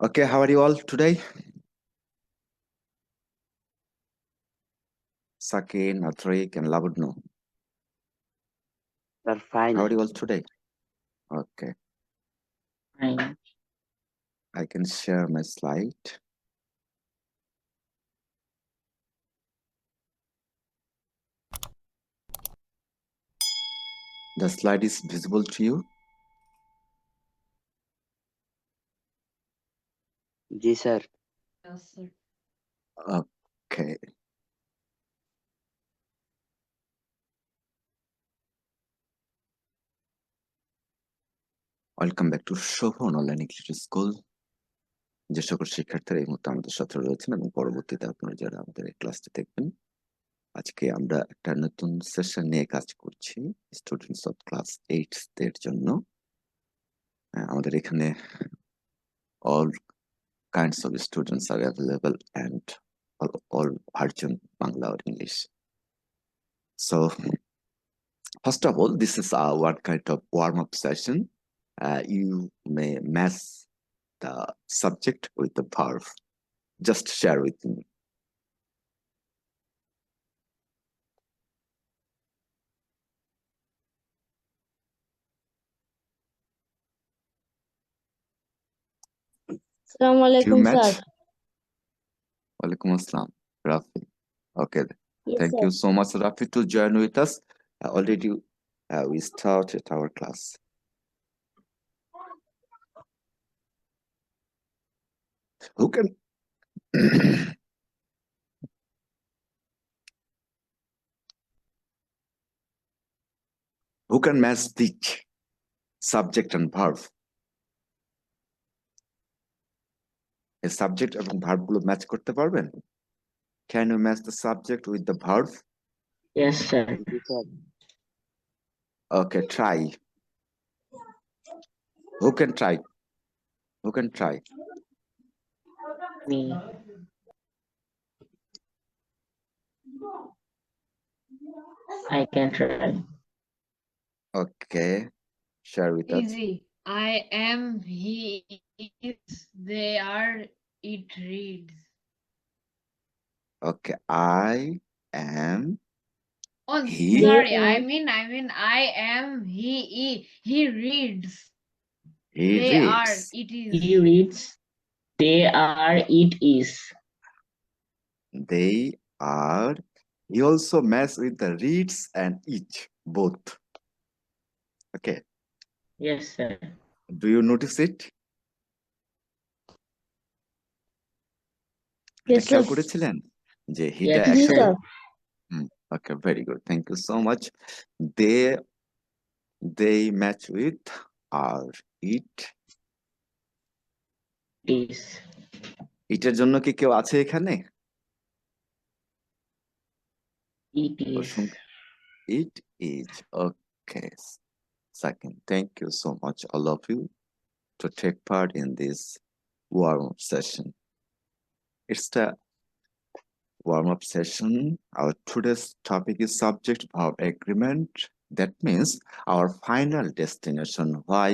Okay, how are you all today? Sakin, Atrik, and Labudno. We're fine. How are you all today? Okay, Fine. I can share my slide. The slide is visible to you. Ji sir. Yes, sir. Okay. Welcome back to Shovan online English school. যে সকল শিক্ষার্থীরা এই মুহূর্তে আমাদের সাথে রয়েছেন এবং পরবর্তীতে আপনারা যারা আমাদের এই ক্লাসটি দেখবেন, আজকে আমরা একটা নতুন সেশন নিয়ে কাজ করছি স্টুডেন্টস অফ ক্লাস 8 দের জন্য। আমাদের এখানে all kinds of students are available and all version Bangla or English. So first of all, this is one kind of warm-up session. You may match the subject with the verb. Just share with me. Assalamu Do you alaikum, match? sir. Walaikum assalam, Rafi. Okay, Yes, thank sir. you so much, Rafi, to join with us. Already we started our class. Who can who can match the subject and verb? A subject এবং verb গুলো match করতে পারবেন? Can you match the subject with the verb? Yes sir. Ji sir. Okay, try. Who can try? Who can try? Me. I can try. Okay, share with us. Easy. I am, he is, they are, it reads. Okay, I am, Oh, he, sorry. They I are. mean, I am, he reads. he They are, reads. it is. He reads. They are. It is. They are. He also match with the reads and each, both. Okay, Yes sir. do you notice it? এটা Yes, খেয়াল sir. করেছিলেন যে হিটা Yes Yes, একসাথে? sir. Okay, very good. Thank you so much. They match with are, it. It is. এটার জন্য কি কেউ আছে এখানে? It is. It is. Okay. Second, thank you so much, all of you, to take part in this warm-up session. It's the warm-up session. Our today's topic is subject-verb agreement. That means our final destination. Why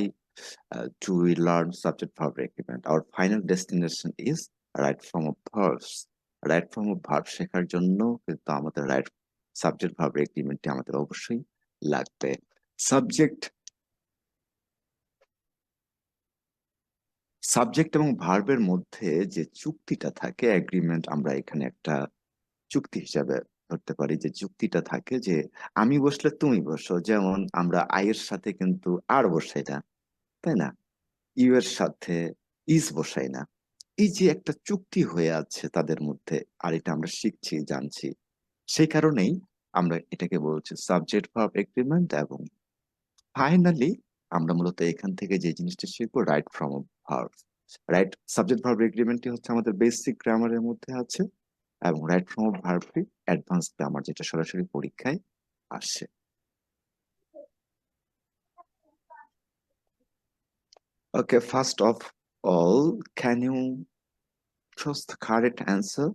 do we learn subject-verb agreement? Our final destination is right from a verbs. Right from a verb শেখার জন্য কিন্তু আমাদের right subject-verb agreement আমাদের অবশ্যই লাগবে। Subject এবং ভার্বের মধ্যে যে চুক্তিটা থাকে এগ্রিমেন্ট, আমরা এখানে একটা চুক্তি হিসাবে ধরতে পারি। যে চুক্তিটা থাকে যে আমি বসলে তুমি বসো, যেমন আমরা আই এর সাথে কিন্তু আর বসাই না, তাই না? ইউ এর সাথে ইজ বসাই না। এই যে একটা চুক্তি হয়ে আছে তাদের মধ্যে, আর এটা আমরা শিখছি, জানছি, সেই কারণেই আমরা এটাকে বলছি সাবজেক্ট ভার্ব এগ্রিমেন্ট। এবং ফাইনালি আমরা মূলত এখান থেকে যে জিনিসটা শিখবো right form verb. Right subject verb এগ্রিমেন্টটি হচ্ছে আমাদের বেসিক গ্রামারের মধ্যে আছে, এবং রাইট ফ্রম ভার্বটি অ্যাডভান্স গ্রামার, যেটা সরাসরি পরীক্ষায় আসে। Okay, first of all, can you choose the correct answer?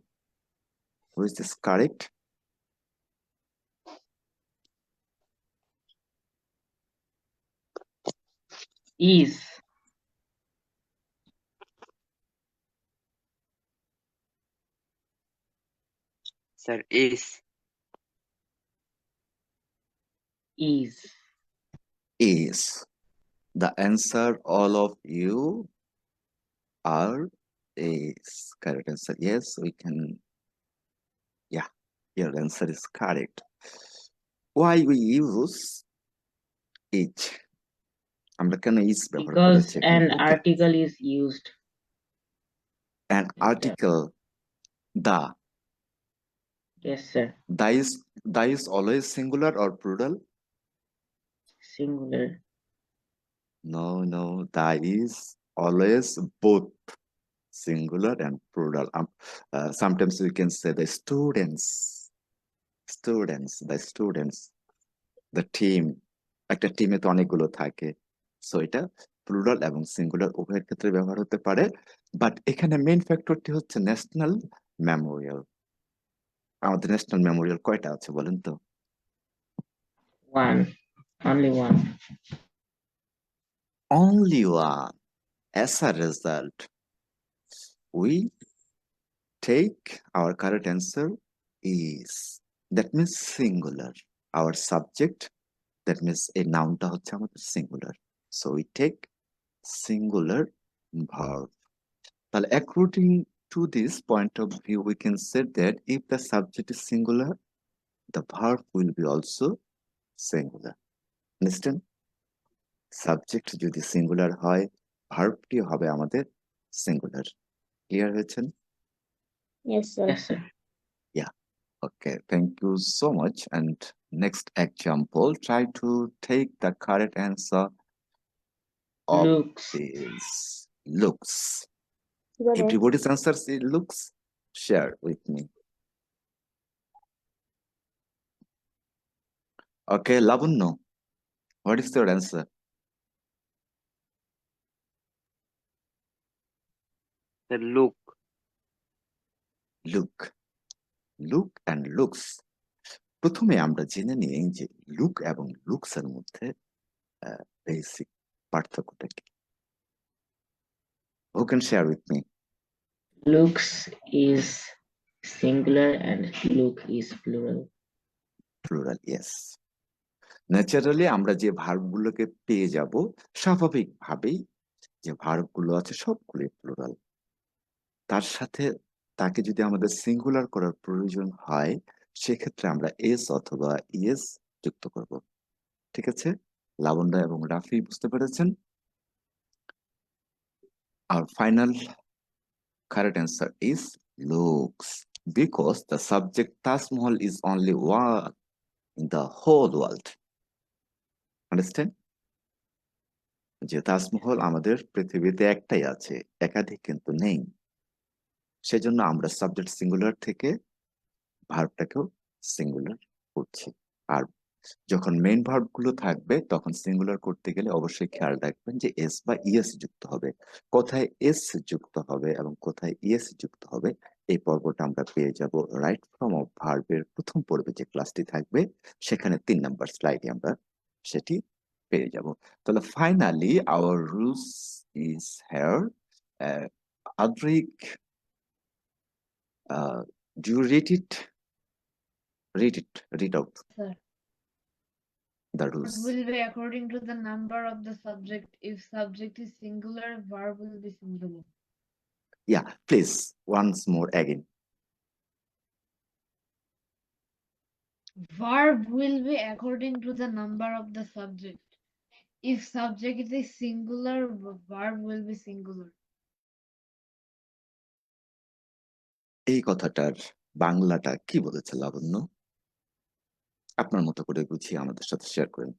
Which is correct? Is. Sir, Is. Is. The answer, all of you are is. Correct answer. Yes, we can. Yeah, your answer is correct. Why we use is? আমরা কেন is ব্যবহার Because করেছি এখানে an বলতে? article is used. An article, the. Yes, sir. The is always singular or plural? Singular. No, the is always both singular and plural. Sometimes we can say the students, the students, the team. একটা টিমে তো অনেকগুলো থাকে, so এটা plural এবং singular উভয়ের ক্ষেত্রে ব্যবহার হতে পারে। বাট এখানে মেইন ফ্যাক্টরটি হচ্ছে ন্যাশনাল মেমোরিয়াল। আমাদের ন্যাশনাল মেমোরিয়াল কয়টা আছে বলেন তো? One. Only one. Only one. As a result, we take our correct answer is. That means singular. Our subject, that means a nounটা হচ্ছে আমাদের singular. So we take singular verb. তাহলে according to this point of view, we can say that if the subject is singular, the verb will be also singular. Understand? Subject যদি singular হয়, ভার্বটি হবে আমাদের singular. Clear হয়েছেন? Yes, sir. Yes, sir. Okay, thank you so much. And next example, try to take the correct answer of Looks. this. Looks. Got it. Everybody's answer is looks. Share with me. Okay, Lavanya, what is your answer? sir, look. Look. Look and looks. প্রথমে আমরা জেনে নিই যে look এবং looks এর মধ্যে basic পার্থক্যটা কি? Who can share with me? Looks is singular and look is plural. Plural, yes. Naturally আমরা যে ভার্বগুলোকে পেয়ে যাব, স্বাভাবিকভাবেই যে ভার্বগুলো আছে সবগুলোই প্লুরাল। তার সাথে তাকে যদি আমাদের সিঙ্গুলার করার প্রয়োজন হয়, সেক্ষেত্রে আমরা এস অথবা ইএস যুক্ত করব। ঠিক আছে, লাবণ্য এবং রাফি বুঝতে পেরেছেন? Our final correct answer is looks, because the subject Taj Mahal is only one in the whole world. Understand? যে তাজমহল আমাদের পৃথিবীতে একটাই আছে, একাধিক কিন্তু নেই। সেজন্য আমরা সাবজেক্ট সিঙ্গুলার থেকে ভার্বটাকেও সিঙ্গুলার করছি। আর যখন মেইন ভার্ব গুলো থাকবে তখন সিঙ্গুলার করতে গেলে অবশ্যই খেয়াল রাখবেন যে এস বা ইএস যুক্ত হবে। কোথায় এস যুক্ত হবে এবং কোথায় ইএস যুক্ত হবে, এই পর্বটা আমরা পেয়ে যাব রাইট ফর্ম অফ ভার্বের প্রথম পর্বে যে ক্লাসটি থাকবে, সেখানে 3 নাম্বার স্লাইডে আমরা সেটি পেয়ে যাব। তাহলে finally our rules is here. Adrik, do you read it? Read out Sir. the Verb rules. will be according to the number of the subject. If subject is singular, verb will be singular. Yeah, please, once more again. Verb will be according to the number of the subject. If subject is singular, verb will be singular. এই কথাটার বাংলাটা কি বলেছে লাবণ্য? আপনার মতো করে বুঝিয়ে আমাদের সাথে শেয়ার করেন।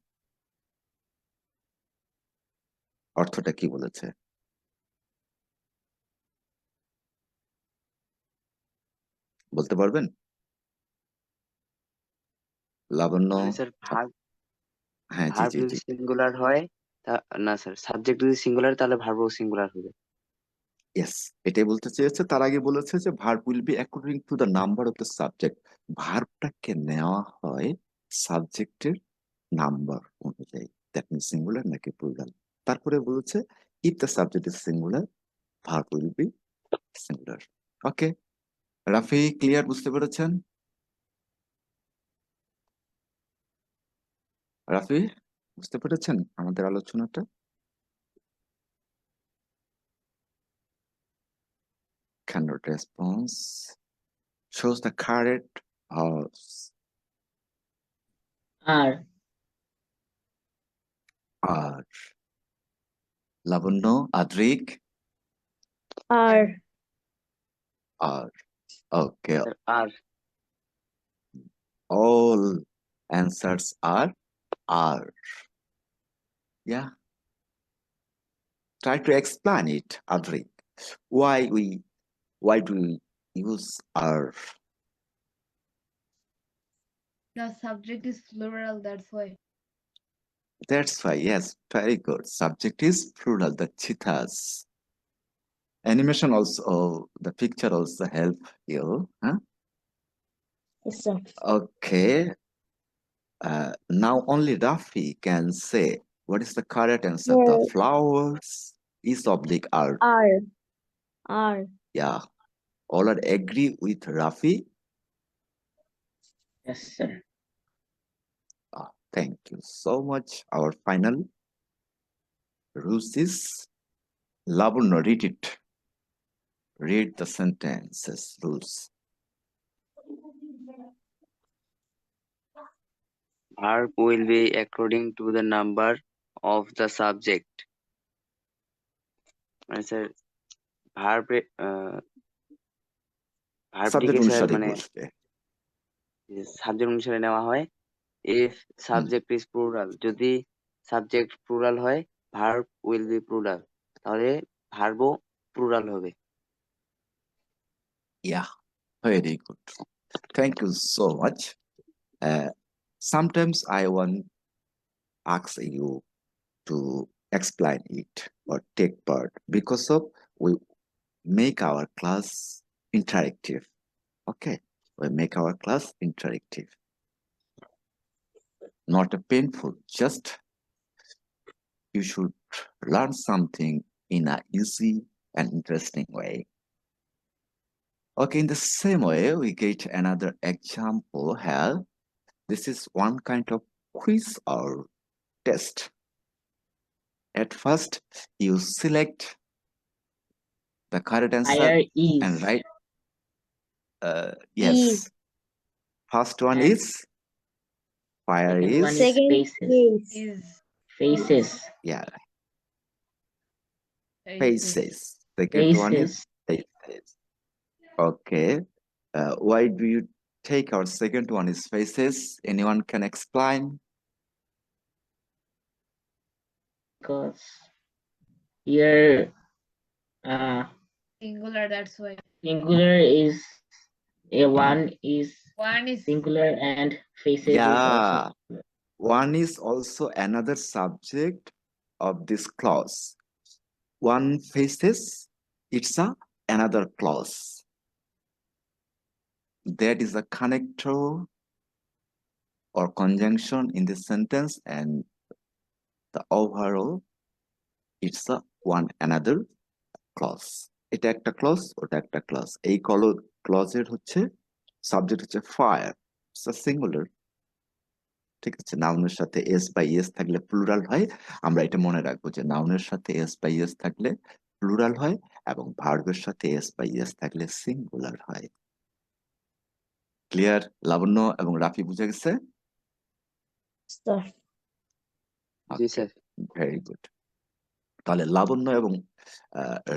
অর্থটা কি বলেছে? বলতে পারবেন লাবণ্য? স্যার ভার্ব হ্যাঁ, জি জি যদি জি। সিঙ্গুলার হয় না স্যার, সাবজেক্ট যদি সিঙ্গুলার তাহলে ভার্বও সিঙ্গুলার হবে। ইয়েস, এটাই বলতে চেয়েছে। তার আগে বলেছে যে verb will be according to the number of the subject. ভার্বটাকে নেওয়া হয় সাবজেক্টের নাম্বার অনুযায়ী, দ্যাট মিনস সিঙ্গুলার নাকি প্লুরাল। তারপরে বলেছে if the subject is singular, verb will be singular. Okay, Rafi clear, বুঝতে পেরেছেন? রাফি, বুঝতে পেরেছেন আমাদের আলোচনাটা? Cannot response shows the correct R. আর লাবণ্য, আদ্রিক, R. আর okay, স্যার আর all answers are R. Yeah, try to explain it, Adrik. Why do we use R? The subject is plural, that's why. That's why, yes, very good. Subject is plural, the cheetahs. Animation also, the picture also help you, huh? Yes, sir. Okay. Now only Rafi can say what is the correct answer. The Yeah. flowers is oblique R. R. R. Yeah. All are agree with Rafi. Yes, sir. Thank you so much. Our final rules is Lavanya, read it. Read the sentences rules. verb will be according to the number of the subject. মানে sir verb Subject ভার্বটিকে sir অনুসারে মানে বসবে। Subject অনুসারে নেওয়া হয়। If subject is plural, যদি subject plural হয় verb will B plural, তাহলে ভার্বও প্লুরাল হবে। Yeah, very good. Thank you so much. Sometimes I want ask you to explain it or take part because of we make our class interactive. Okay, we make our class interactive, not a painful. Just you should learn something in a easy and interesting way. Okay, in the same way, we get another example here. This is one kind of quiz or test. At first, you select the correct answer Fire is. and write. Yes. Is. First one And is fire second one is. is Second faces. is. Is Faces. Yeah, faces. faces. Second one is Faces. faces. Okay. Why do you take our second one is faces? Anyone can explain? Because here Singular, that's why. singular is a one is One is singular and faces is Yeah. also. One is also another subject of this clause. One faces, it's another clause. That is a connector or conjunction in this sentence, and the overall it's a one another clause. এটা একটা clause, ওটা একটা clause. এই ক্লজের হচ্ছে subject হচ্ছে fire, singular. ঠিক আছে, নাউনের সাথে এস বা ইএস থাকলে প্লুরাল হয়। আমরা এটা মনে রাখবো যে নাউনের সাথে এস বা ইএস থাকলে প্লুরাল হয় এবং ভার্বের সাথে এস বা ইএস থাকলে সিঙ্গুলার হয়। ক্লিয়ার লাবণ্য এবং রাফি, বুঝে গেছে? Sir. জি স্যার। Very good. তাহলে লাবণ্য এবং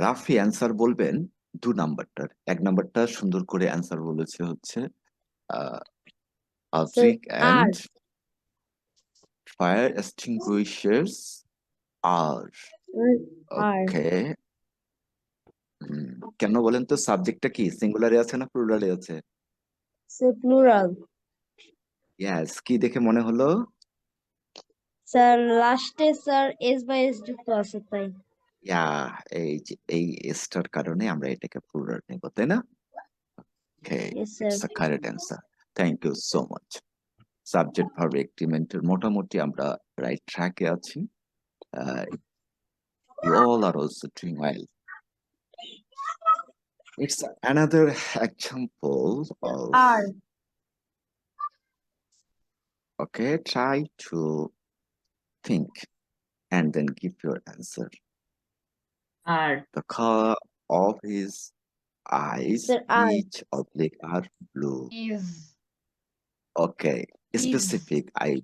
রাফি অ্যান্সার বলবেন 2 নাম্বারটার। 1 নাম্বারটা সুন্দর করে অ্যান্সার বলেছে হচ্ছে Adrik and fire extinguishers are. R. Okay. কেন বলেন তো, সাবজেক্টটা কি সিঙ্গুলারে আছে না প্লুরালে আছে? Sir, plural. ইয়েস, কি দেখে মনে হলো? Sir, লাস্টে স্যার এস বাই এস যুক্ত আছে তাই। ইয়া, এই যে এই এসটার কারণে আমরা এটাকে প্লুরাল নেব, তাই না? Okay, Yes, sir. It's a correct answer. Thank you so much. Subject verb এগ্রিমেন্টের মোটামুটি আমরা রাইট ট্র্যাকে আছি। You all are also doing well. It's another example of R. okay, try to think and then give your answer. R. The color of his eyes, Sir, R. each oblique are blue. Is. Okay, Is. specific. I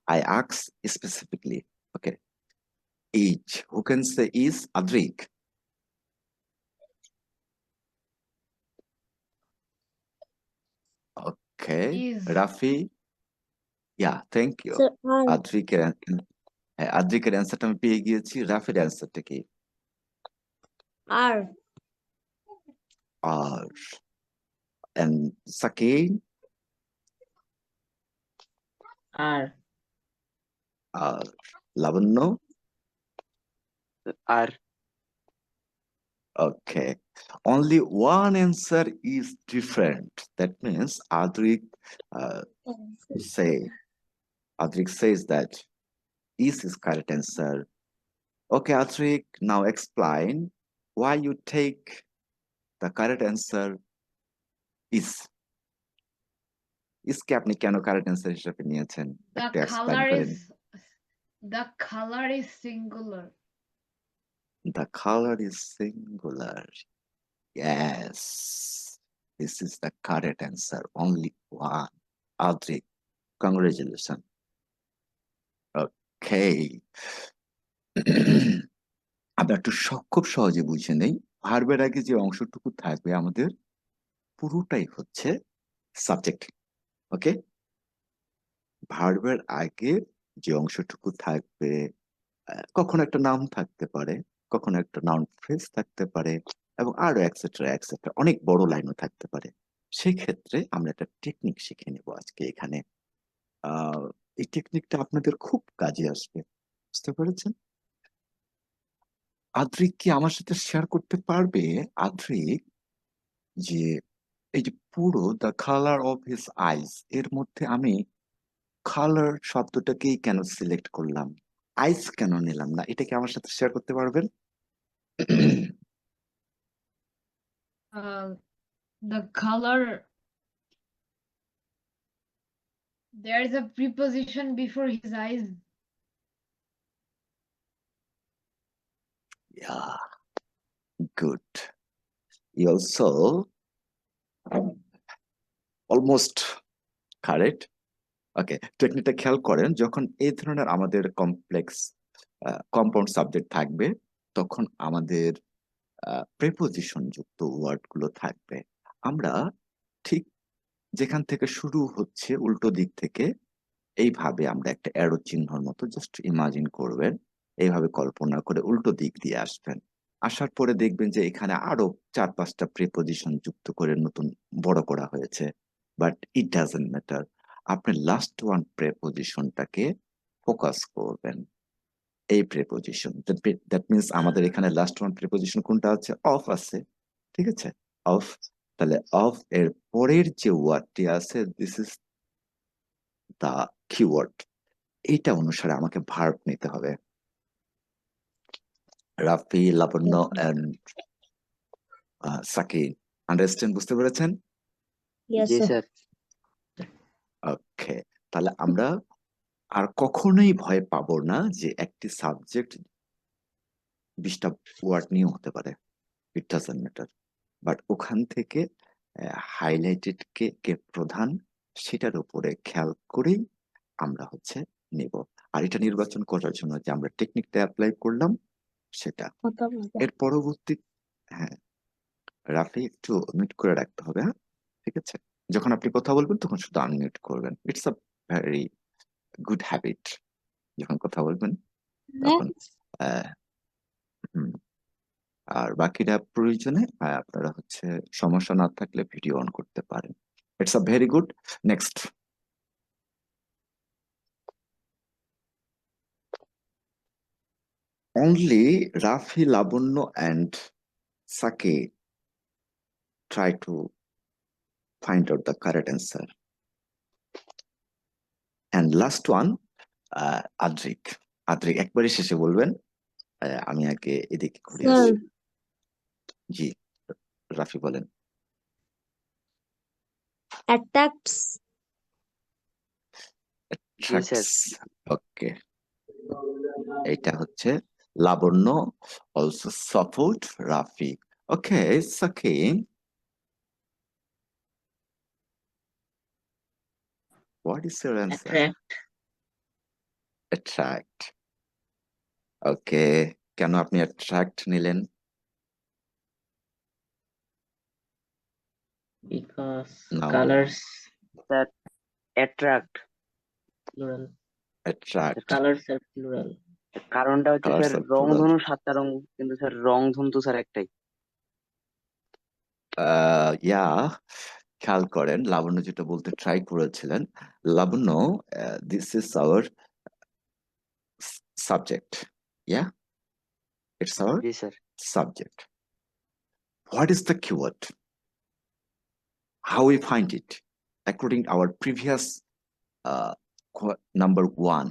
ask specifically. Okay, each. Who can say is? Adrik. Okay, Is. Rafi. Yeah, thank you. Sir, R. আদ্রিকের অ্যান্সারটা আমি পেয়ে গিয়েছি। রাফির অ্যান্সারটা কি? R. R and Sakine, R. আর লাবণ্য। আর Okay, only one answer is different. That means Adrik says that is correct answer. Okay, Adrik, now explain why you take the correct answer is. কে আপনি কেন কারেক্ট অ্যান্সার হিসেবে নিয়েছেন? The একটু explain color করেন। is singular. The color is singular. Yes, this is the correct answer. Only one. Adrik, congratulations. Okay. আমরা একটু খুব সহজে বুঝে নেই। ভার্বের আগে যে অংশটুকু থাকবে আমাদের পুরোটাই হচ্ছে সাবজেক্ট। ওকে, ভার্বের আগে যে অংশটুকু থাকবে, কখনো একটা নাম থাকতে পারে, কখনো একটা নাউন ফ্রেজ থাকতে পারে, এবং আরো এক্সেট্রা এক্সেট্রা অনেক বড় লাইনও থাকতে পারে। সেই ক্ষেত্রে আমরা একটা টেকনিক শিখে নেব আজকে এখানে। এই টেকনিকটা আপনাদের খুব কাজে আসবে, বুঝতে পেরেছেন? আদ্রিক কি আমার সাথে শেয়ার করতে পারবে? আদ্রিক, যে এই যে পুরো the colour of his eyes এর মধ্যে আমি কালার শব্দটাকেই কেন সিলেক্ট করলাম, আইজ কেন নিলাম না, এটা কি আমার সাথে শেয়ার করতে পারবেন? The color, there is a preposition before his eyes. Yeah, good. You also almost correct. ওকে, টেকনিকটা খেয়াল করেন, যখন এই ধরনের আমাদের কমপ্লেক্স কম্পাউন্ড সাবজেক্ট থাকবে তখন আমাদের প্রেপোজিশন যুক্ত ওয়ার্ড গুলো থাকবে। আমরা ঠিক যেখান থেকে শুরু হচ্ছে উল্টো দিক থেকে এইভাবে আমরা একটা অ্যারো চিহ্নর মতো জাস্ট ইমাজিন করবেন, এইভাবে কল্পনা করে উল্টো দিক দিয়ে আসবেন। আসার পরে দেখবেন যে এখানে আরো 4-5টা প্রিপোজিশন যুক্ত করে নতুন বড় করা হয়েছে, বাট ইট ডাজন্ট ম্যাটার। আপনি লাস্ট ওয়ান প্রিপোজিশনটাকে ফোকাস করবেন, এই প্রিপোজিশন। দ্যাট মিন্স আমাদের এখানে লাস্ট ওয়ান প্রিপোজিশন কোনটা আছে? অফ আছে, ঠিক আছে, অফ। তাহলে অফ এর পরের যে ওয়ার্ডটি আছে, দিস ইজ দা কিওয়ার্ড। এইটা অনুসারে আমাকে ভার্ব নিতে হবে। রাফি, লাবণ্য এন্ড সাকিন, আন্ডারস্ট্যান্ড, বুঝতে পেরেছেন? Yes, জি sir. স্যার। ওকে, তাহলে আমরা আর কখনোই ভয় পাবো না যে একটি সাবজেক্ট 20টা ওয়ার্ড নিয়ে হতে পারে, ইট ডাজন্ট ম্যাটার। বাট ওখান থেকে হাইলাইটেড কে প্রধান সেটার উপরে খেয়াল করেই আমরা হচ্ছে নেব। আর এটা নির্বাচন করার জন্য যে আমরা টেকনিকটা অ্যাপ্লাই করলাম সেটা। এর পরবর্তী, হ্যাঁ রাফি একটু মিউট করে রাখতে হবে, হ্যাঁ ঠিক আছে? যখন আপনি কথা বলবেন তখন শুধু আনমিউট করবেন, it's a very good habit. যখন কথা বলবেন তখন হুম। আর বাকিরা প্রয়োজনে আপনারা হচ্ছে সমস্যা না থাকলে ভিডিও অন করতে পারেন। It's a very good. Next, only Rafi, Labunno and Sake try to find out the correct answer. And last one, Adrik. Adrik একবারই শেষে বলবেন, আমি আগে এদিকে ঘুরে Sir, আসি। জি, রাফি বলেন। attacks. জি স্যার। ওকে, এটা হচ্ছে লাবণ্য, also support Rafi. Okay, Sakin, what is your answer? Attract. Attract. ওকে, কেন আপনি অ্যাট্রাক্ট নিলেন? Because No. colors sir attract, plural. The attract, colors are plural. কারণটা হচ্ছে কালার্স স্যার আর প্লুরাল। রংধনু 7টা রং, কিন্তু স্যার রংধনু তো স্যার একটাই। ইয়া, খেয়াল করেন লাবণ্য যেটা বলতে ট্রাই করেছিলেন, Labanya, this is our subject, yeah, it's our জি sir. subject. What is the keyword? How we find it? According to our previous number 1,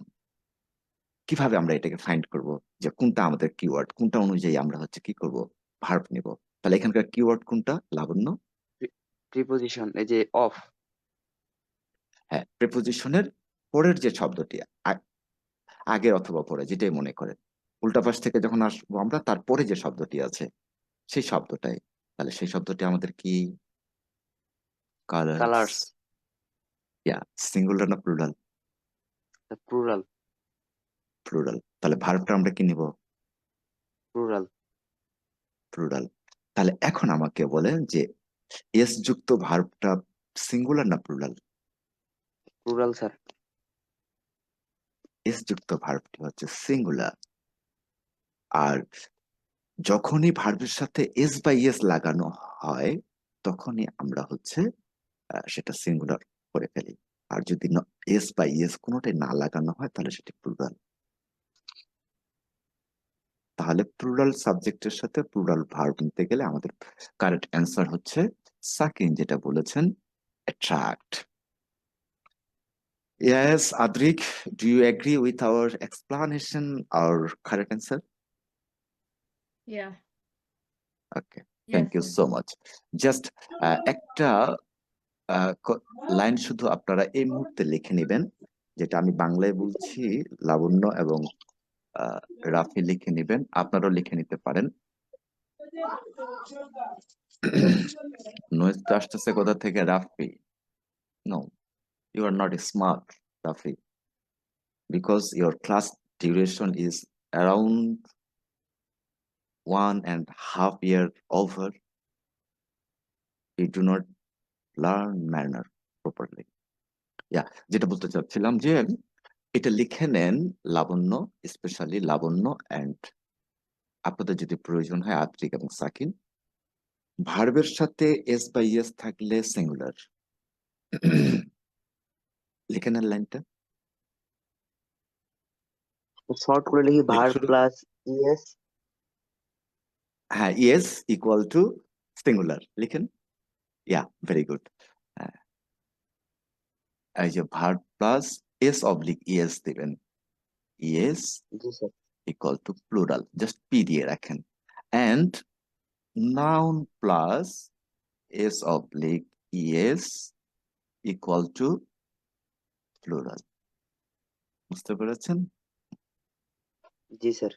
কিভাবে আমরা এটাকে ফাইন্ড করব যে কোনটা আমাদের কিওয়ার্ড, কোনটা অনুযায়ী আমরা হচ্ছে কি করব, ভার্ব নিব? তাহলে এখানকার কিওয়ার্ড কোনটা লাবণ্য? প্রিপোজিশন, এই যে অফ। হ্যাঁ, প্রিপোজিশনের পরের যে শব্দটি, আগে অথবা পরে, যেটাই মনে করেন, উল্টা পাশ থেকে যখন আসবো আমরা, তারপরে যে শব্দটি আছে সেই শব্দটাই। তাহলে সেই শব্দটি আমাদের কি? কালার্স। কালার্স। ইয়া, সিঙ্গুলার না প্লুরাল? প্লুরাল। প্লুরাল। তাহলে ভার্বটা আমরা কি নিব? প্লুরাল। প্লুরাল। তাহলে এখন আমাকে বলেন যে এস যুক্ত ভার্বটা সিঙ্গুলার না প্লুরাল? Plural sir. এস যুক্ত ভার্বটি হচ্ছে সিঙ্গুলার। আর যখনই ভার্বের সাথে এস বা ইএস লাগানো হয় তখনই আমরা হচ্ছে সেটা সিঙ্গুলার করে ফেলি। আর যদি এস বা ইএস কোনোটাই না লাগানো হয় তাহলে সেটি প্লুরাল। তাহলে প্লুরাল সাবজেক্টের সাথে প্লুরাল ভার্ব নিতে গেলে আমাদের কারেক্ট অ্যান্সার হচ্ছে সাকিন যেটা বলেছেন, attract. Yes, Adrik, do you agree with our explanation or correct answer? Yeah. Okay, thank Yes, you sir. so much. Just একটা লাইন শুধু আপনারা এই মুহূর্তে লিখে নেবেন, যেটা আমি বাংলায় বলছি, লাবণ্য এবং রাফি লিখে নেবেন, আপনারাও লিখে নিতে পারেন। নয়েজ তো আসতেছে কোথা থেকে? Rafi, no, you are not smart, Rafi, because your class duration is around 1.5 year over. You do not learn manner properly. Yeah, যেটা বলতে চাচ্ছিলাম যে এটা লিখে নেন লাবণ্য, স্পেশালি লাবণ্য, এন্ড আপনাদের যদি প্রয়োজন হয় আদ্রিক এবং সাকিন। ভার্বের সাথে এস বা ইএস থাকলে সিঙ্গুলার। লিখে নেন লাইনটা। শর্ট করে লিখি লেখা ভার্ব শুরু। Plus es. হ্যাঁ, ইএস ইকুয়াল টু সিঙ্গুলার লিখেন। Yeah, very good. এই যে verb plus s oblique es দিবেন, ইএস জি sir. Equal to plural, just P দিয়ে রাখেন। And noun plus s oblique es equal to plural. বুঝতে পেরেছেন? জি স্যার।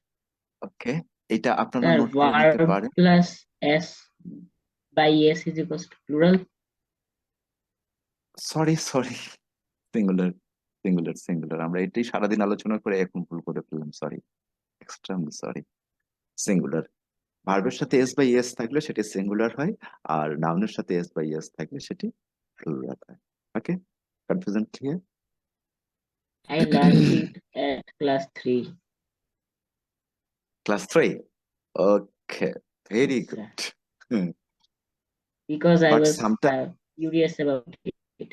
ওকে, এটা আপনারা Sir, নোট করে নিতে verb পারেন। plus s by s is equals to plural. Sorry, singular, singular. আমরা এটাই সারাদিন আলোচনা করে এখন ভুল করে ফেললাম, সরি, এক্সট্রিমলি সরি। সিঙ্গুলার। ভার্বের সাথে এস বাই এস থাকলে সেটি সিঙ্গুলার হয়, আর নাউনের সাথে এস বাই এস থাকলে সেটি প্লুরাল হয়। Okay, confusion clear? I learned it at class 3. Class 3? Okay, very Yes, sir. Good. Because I But was sometimes, curious about it.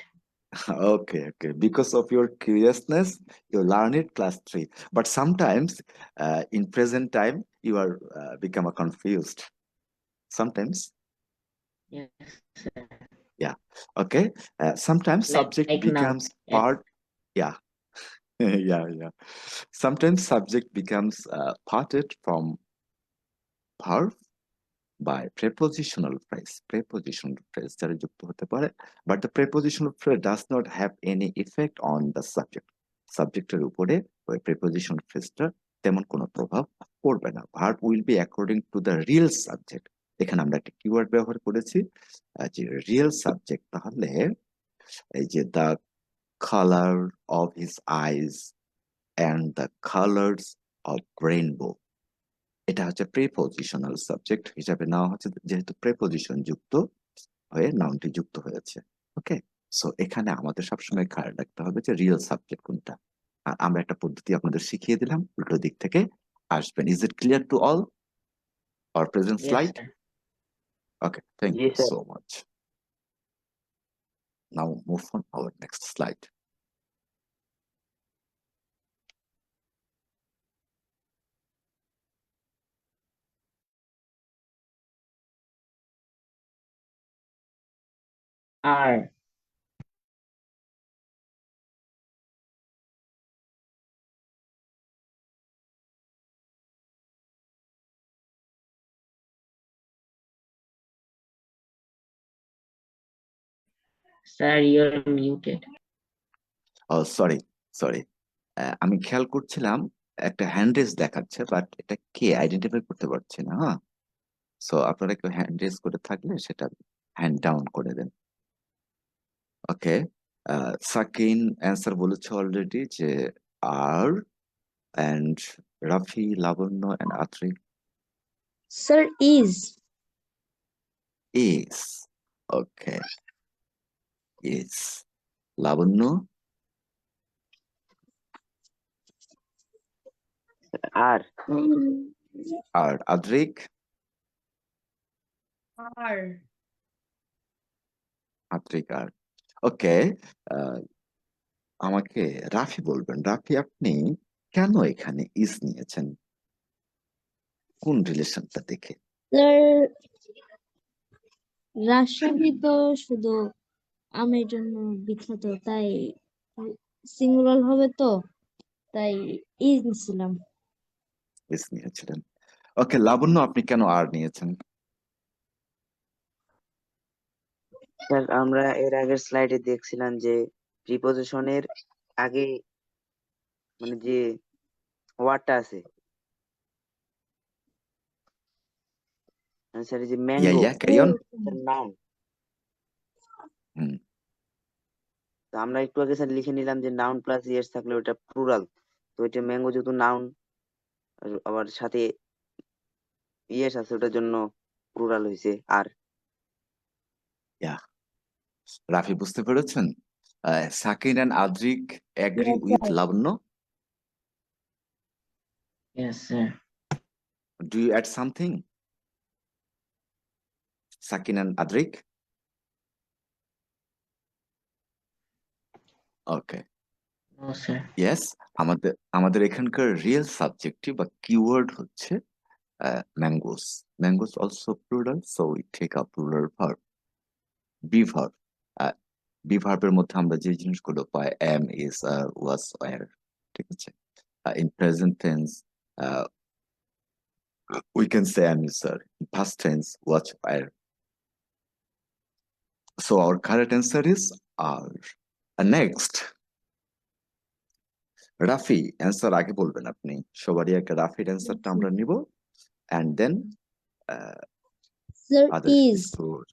okay, because of your curiousness you learn it class 3, but sometimes in present time you are become a confused sometimes. Yes, sir. Yeah, okay. Sometimes subject Like now. becomes part. Yeah. Yeah. Sometimes subject becomes parted from verb by prepositional phrase. Prepositional phrase দ্বারা যুক্ত হতে পারে, but the prepositional phrase does not have any effect on the subject. সাবজেক্টের উপরে ওই preposition ফ্রেজটা তেমন কোনো প্রভাব পড়বে না। Verb will be according to the real subject. এখানে আমরা একটা কিওয়ার্ড ব্যবহার করেছি, যে রিয়েল সাবজেক্ট। তাহলে এই যে the colour of his eyes and the colours of rainbow, এটা হচ্ছে প্রিপোজিশনাল সাবজেক্ট হিসাবে নেওয়া হচ্ছে, যেহেতু প্রিপোজিশন যুক্ত হয়ে নাউনটি যুক্ত হয়েছে। ওকে, সো এখানে আমাদের সবসময় খেয়াল রাখতে হবে যে রিয়েল সাবজেক্ট কোনটা। আর আমরা একটা পদ্ধতি আপনাদের শিখিয়ে দিলাম, উল্টো দিক থেকে আসবেন। Is it clear to all our present Yes, slide? sir. Okay, thank Yes, you sir. so much. Now move on our next slide. Are. Sir, you're muted. Oh, sorry. আমি খেয়াল করছিলাম একটা হ্যান্ড রেজ দেখাচ্ছে, but এটা কে identify করতে পারছি না। হ্যাঁ, সো আপনারা কেউ হ্যান্ড রেজ করে থাকলে সেটা হ্যান্ড ডাউন করে দেন। ওকে, সাকিন অ্যান্সার বলেছে অলরেডি যে are, and Rafi, Labanya and Atri Sir, is. is. Okay, is. Labanya are. Are, Adrik Are. Adrik are. Okay, আমাকে রাফি বলবেন, রাফি আপনি কেন এখানে ইস নিয়েছেন, কোন রিলেশনটা দেখে? Sir, রাজশাহী তো শুধু আমের জন্য বিখ্যাত, তাই সিঙ্গুলার হবে তো, তাই ইজ নিছিলাম। ইস নিয়েছিলেন। ওকে, লাবণ্য আপনি কেন আর নিয়েছেন? স্যার আমরা এর আগের স্লাইডে দেখছিলাম যে প্রিপোজিশনের আগে মানে যে ওয়ার্ডটা আছে, স্যার এই যে ম্যাঙ্গো ক্যারি অন। নাউন, হুম, তো আমরা একটু আগে স্যার লিখে নিলাম যে নাউন প্লাস ইয়েস থাকলে ওটা প্লুরাল, তো এটা ম্যাঙ্গো যেহেতু নাউন আবার সাথে ইয়েস আছে ওটার জন্য প্লুরাল হয়েছে আর। রাফি বুঝতে পেরেছেন? Sakin and Adrik agree Yes, with sir. Labanya. Yes, sir. Do you add something, Sakin and Adrik? Okay, No, sir. Yes. আমাদের এখানকার রিয়েল সাবজেক্টটি বা কিওয়ার্ড হচ্ছে mangoes. Mangoes also plural, so we take a plural verb. Be verb, be ভার্বের মধ্যে আমরা যে জিনিসগুলো পাই am, is, are, was, were, ঠিক আছে? In present tense we can say am, is, are. In past tense, was, were. So our correct answer is are. Next, Rafi answer আগে বলবেন আপনি, সবারই আগে রাফির অ্যান্সারটা আমরা নিব, and then Sir, others is. score.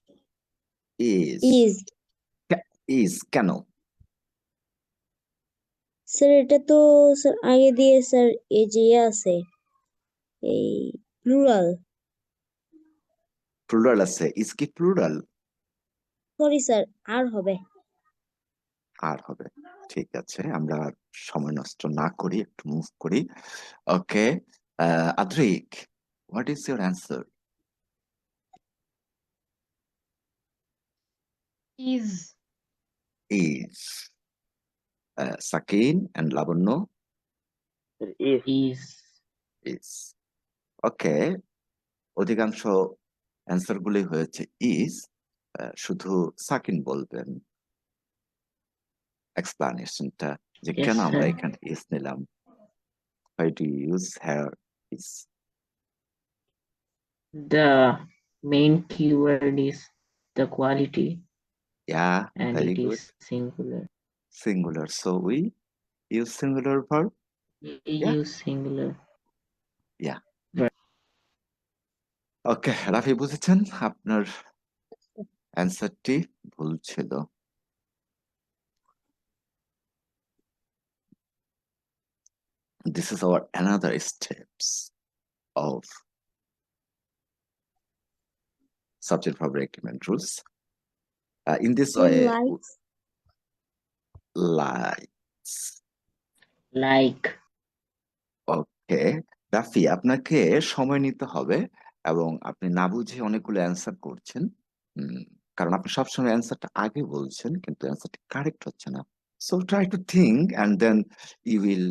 Is. Is কেন? স্যার এটা তো স্যার আগে দিয়ে স্যার এই যে ইয়ে আছে, এই প্লুরাল। প্লুরাল আছে, is কি প্লুরাল? সরি স্যার, আর হবে। আর হবে, ঠিক আছে। আমরা আর সময় নষ্ট না করি, একটু মুভ করি। Okay, Adrik, what is your answer? Is. Is. Sakin and Labanya? Is. Is. is. Okay, অধিকাংশ অ্যান্সার গুলি হয়েছে ইজ। শুধু সাকিন বলবেন এক্সপ্লানেশনটা যে Yes, কেন আমরা sir. এখানে ইজ নিলাম। Why do you use here is? The main keyword is the quality Yeah, and very it good. is singular. Singular, so we use singular verb. Yeah. use singular. ওকে, রাফি বুঝেছেন? আপনার অ্যান্সারটি ভুল ছিল। This is our another steps of subject verb agreement rules. In this Sir, way, likes. likes. Like. ওকে, রাফি আপনাকে সময় নিতে হবে এবং আপনি না বুঝে অনেকগুলো অ্যান্সার করছেন। কারণ আপনি সবসময় অ্যান্সারটা আগে বলছেন কিন্তু অ্যান্সারটা কারেক্ট হচ্ছে না। So try to think and then you will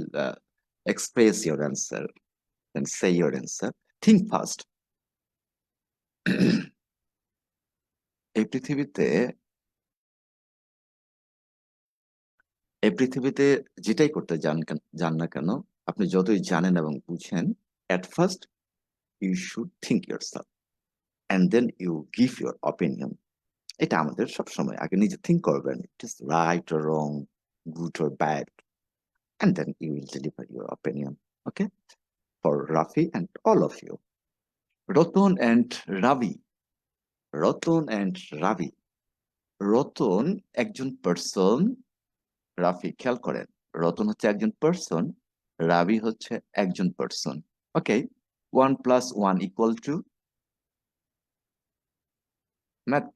express your answer and say your answer. Think fast. এই পৃথিবীতে যেটাই করতে যান না কেন, আপনি যতই জানেন এবং বুঝেন, at first you should think yourself and then you give your opinion. এটা আমাদের সবসময় আগে নিজে থিঙ্ক করবেন, it is right or wrong, good or bad, and then you will deliver your opinion. Okay, for Rafi and all of you. Ratan and Ravi. Ratan and Ravi. Ratan একজন person, Rafi খেয়াল করেন, রতন হচ্ছে একজন পার্সন, রাবি হচ্ছে একজন person. ওকে, 1 + 1 = math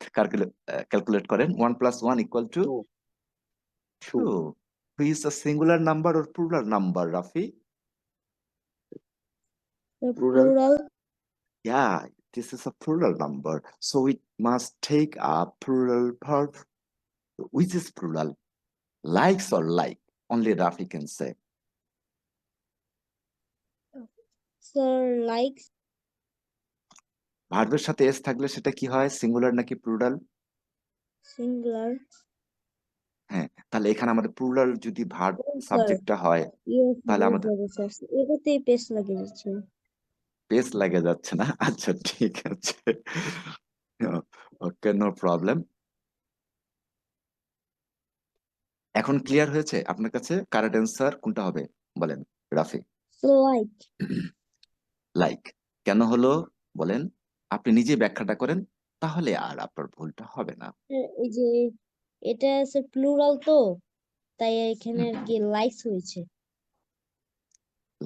calculate করেন। 1 + 1 = 2. 2. Who is a singular number or plural number, Rafi? The Plural. plural. Yeah, this is a plural number, so it must take a plural verb. Which is plural? Likes or like? Only Rafi can say. Sir, likes. ভার্বের সাথে S থাকলে সেটা কি হয়, singular নাকি plural? Singular. হ্যাঁ, তাহলে এখানে আমাদের প্লুরাল যদি ভার্ব Yes, sir. সাবজেক্টটা হয় Yes, তাহলে yes, আমাদের sir. এটাতেই পেস্ট লাগে যাচ্ছে। পেস লাগে যাচ্ছে না? আচ্ছা, ঠিক আছে, ওকে, নো প্রবলেম। এখন ক্লিয়ার হয়েছে আপনার কাছে? কারেক্ট অ্যান্সার কোনটা হবে বলেন রাফি? So like. লাইক কেন হলো বলেন, আপনি নিজে ব্যাখ্যাটা করেন, তাহলে আর আপনার ভুলটা হবে না। এই যে এটা আছে প্লুরাল তো, তাই এখানে আর কি লাইকস হয়েছে।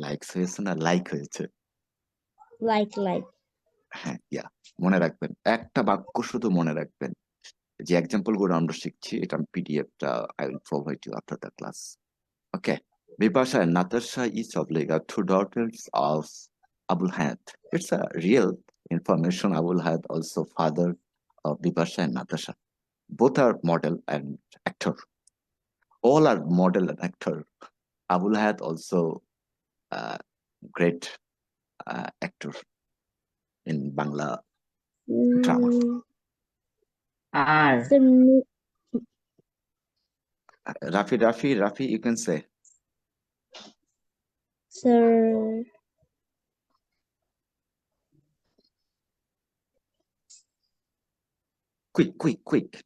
লাইকস হয়েছে না লাইক হয়েছে? লাইক। হ্যাঁ, মনে রাখবেন, একটা বাক্য শুধু মনে রাখবেন। যে এক্সাম্পল গুলো আমরা শিখছি, এটা পিডিএফটা I will provide you after the class. Okay, Bipasha and Natasha, each of like are two daughters of Abul Hayat. It's a real information. Abul Hayat also father of Bipasha and Natasha. Both are model and actor. All are model and actor. Abul Hayat also great actor in Bangla drama. Are. Rafi, you can say. Sir, Quick.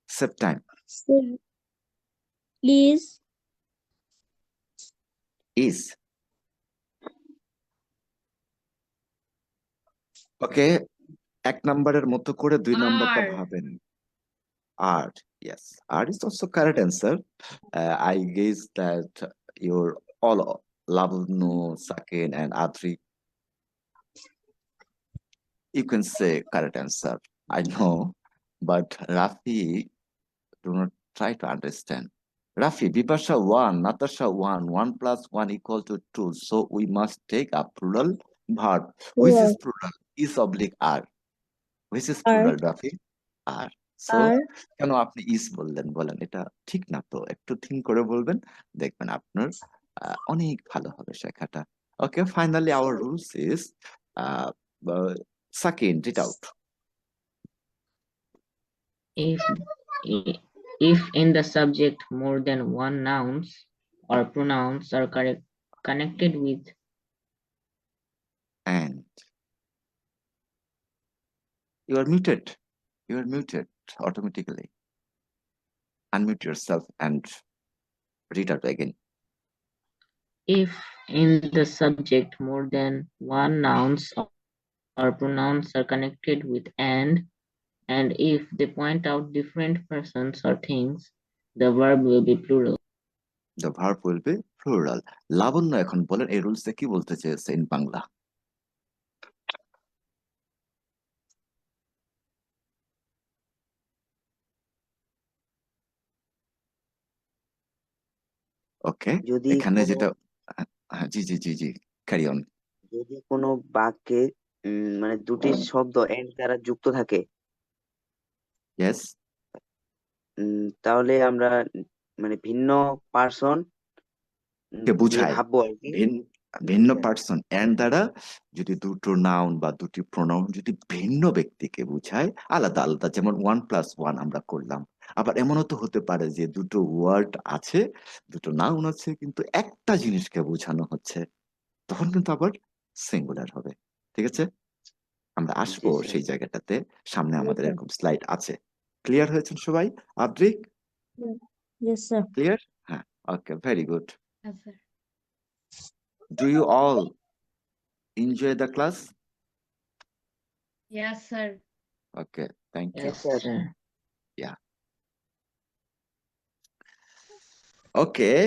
Save time. sir, Is. ওকে, 1 নম্বরের মতো করে 2 নম্বরটা Are. ভাবেন। আর, yes, R is also correct answer. I guess that your all Lavnu, Sakin and Adri, you can say correct answer. I know, but Rafi, do not try to understand. Rafi, Bipasha 1, Natasha 1, 1 + 1 = 2. So we must take a plural verb. Which is plural? Is/are. Which is plural, Rafi? Are. So কেন আপনি ইস বললেন বলেন? এটা ঠিক না তো, একটু think করে বলবেন, দেখবেন আপনার অনেক ভালো হবে শেখাটা। Okay, finally our rules is Sakin, read out. If in the subject more than one nouns or pronouns are connected with And you are muted. You are muted automatically. Unmute yourself and read out again. if in the subject more than one nouns or pronouns are connected with and if they point out different persons or things, the verb will be plural. The verb will be plural. লাবণ্য এখন বলেন এই রুলসে কি বলতে চেয়েছে in Bangla? ওকে, যদি এখানে কোনো যেটা হ্যাঁ, জি জি জি জি, ক্যারি অন। যদি কোনো বাক্যে মানে দুটি শব্দ এন্ড দ্বারা যুক্ত থাকে, ইয়েস, তাহলে আমরা মানে ভিন্ন পার্সন কে দিয়ে বুঝায় ভাববো আর কি। ভিন্ন হ্যাঁ, পার্সন এন্ড দ্বারা যদি দুটো নাউন বা দুটি প্রোনাউন যদি ভিন্ন ব্যক্তিকে বুঝায় আলাদা আলাদা, যেমন 1+1 আমরা করলাম। আবার এমনও তো হতে পারে যে দুটো ওয়ার্ড আছে, দুটো নাউন আছে, কিন্তু একটা জিনিসকে বোঝানো হচ্ছে, তখন কিন্তু আবার সিঙ্গুলার হবে। ঠিক আছে, আমরা জি আসবো স্যার। সেই জায়গাটাতে, সামনে আমাদের sir. এরকম স্লাইড আছে। ক্লিয়ার হয়েছেন সবাই? Adrik, Yes, sir. ক্লিয়ার? হ্যাঁ, okay, very good. Yes, sir. Do you all enjoy the class? Yes, sir. Okay, thank you. Yes, Sir. sir. Okay,